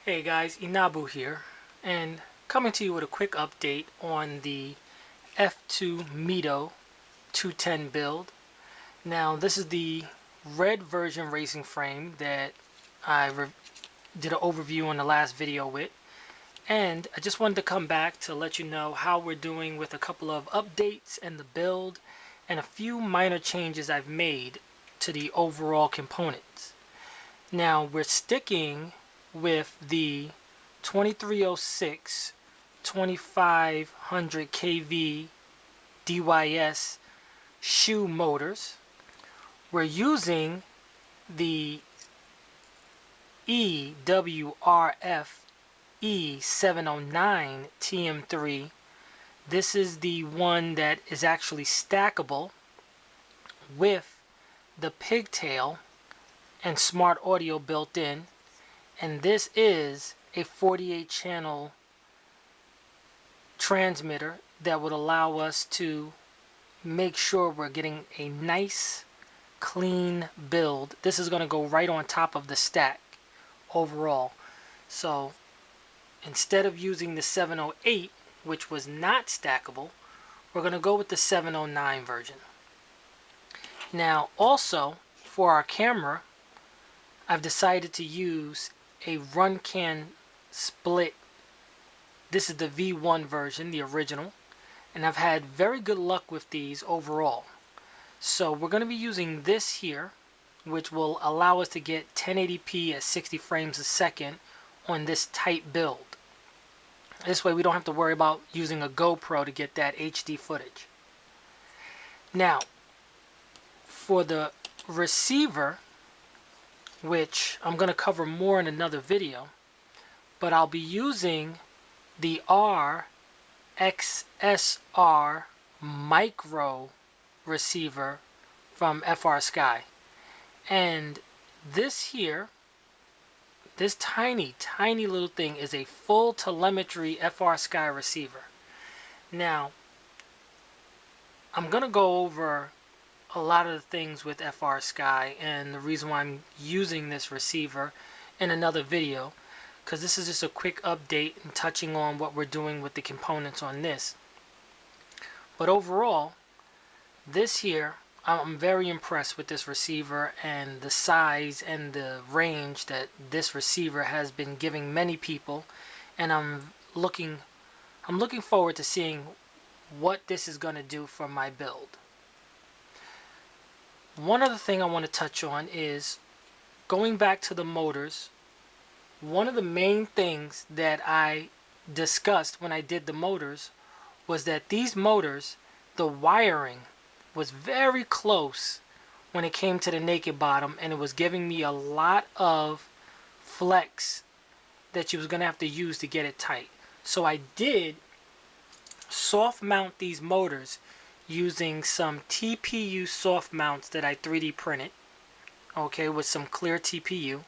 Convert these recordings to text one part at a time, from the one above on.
Hey guys, Inabu here, and coming to you with a quick update on the F2 Mito 210 build. Now, this is the red version racing frame that I did an overview on the last video with, and I just wanted to come back to let you know how we're doing with a couple of updates and the build, and a few minor changes I've made to the overall components. Now, we're sticking with the 2306 2500 kV DYS shoe motors. We're using the EWRF E709 TM3. This is the one that is actually stackable with the pigtail and smart audio built in, and this is a 48 channel transmitter that would allow us to make sure we're getting a nice clean build. This is going to go right on top of the stack overall. So instead of using the 708, which was not stackable, we're going to go with the 709 version. Now also for our camera, I've decided to use a run can split. This is the V1 version, the original, and I've had very good luck with these overall. So we're going to be using this here, which will allow us to get 1080p at 60 frames a second on this tight build. This way we don't have to worry about using a GoPro to get that HD footage. Now, for the receiver, which I'm going to cover more in another video, but I'll be using the RXSR micro receiver from FR Sky. And this here, this tiny little thing is a full telemetry FR Sky receiver. Now, I'm going to go over a lot of the things with FR Sky and the reason why I'm using this receiver in another video, because this is just a quick update and touching on what we're doing with the components on this. But overall, this here, I'm very impressed with this receiver and the size and the range that this receiver has been giving many people, and I'm looking forward to seeing what this is going to do for my build. One other thing I want to touch on is going back to the motors. One of the main things that I discussed when I did the motors was that these motors, the wiring was very close when it came to the naked bottom, and it was giving me a lot of flex that you was going to have to use to get it tight. So I did soft mount these motors using some TPU soft mounts that I 3D printed, okay, with some clear TPU,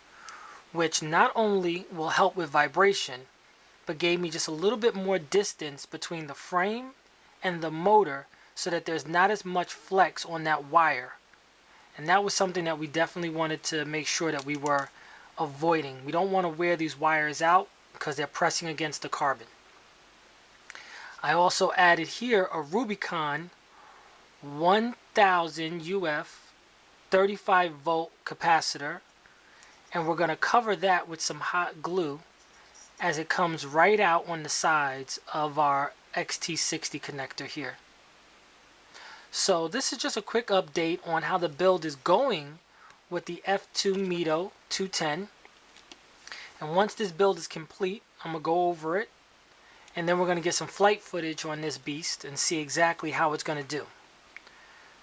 which not only will help with vibration, but gave me just a little bit more distance between the frame and the motor so that there's not as much flex on that wire. And that was something that we definitely wanted to make sure that we were avoiding. We don't want to wear these wires out because they're pressing against the carbon. I also added here a Rubicon 1000 UF 35 volt capacitor, and we're going to cover that with some hot glue as it comes right out on the sides of our XT60 connector here. So this is just a quick update on how the build is going with the F2 Mito 210, and once this build is complete, I'm going to go over it, and then we're going to get some flight footage on this beast and see exactly how it's going to do.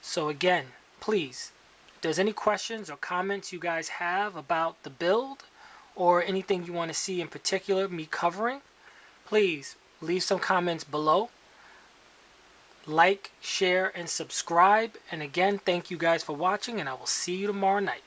So again, please, if there's any questions or comments you guys have about the build or anything you want to see in particular me covering, please leave some comments below. Like, share, and subscribe. And again, thank you guys for watching, and I will see you tomorrow night.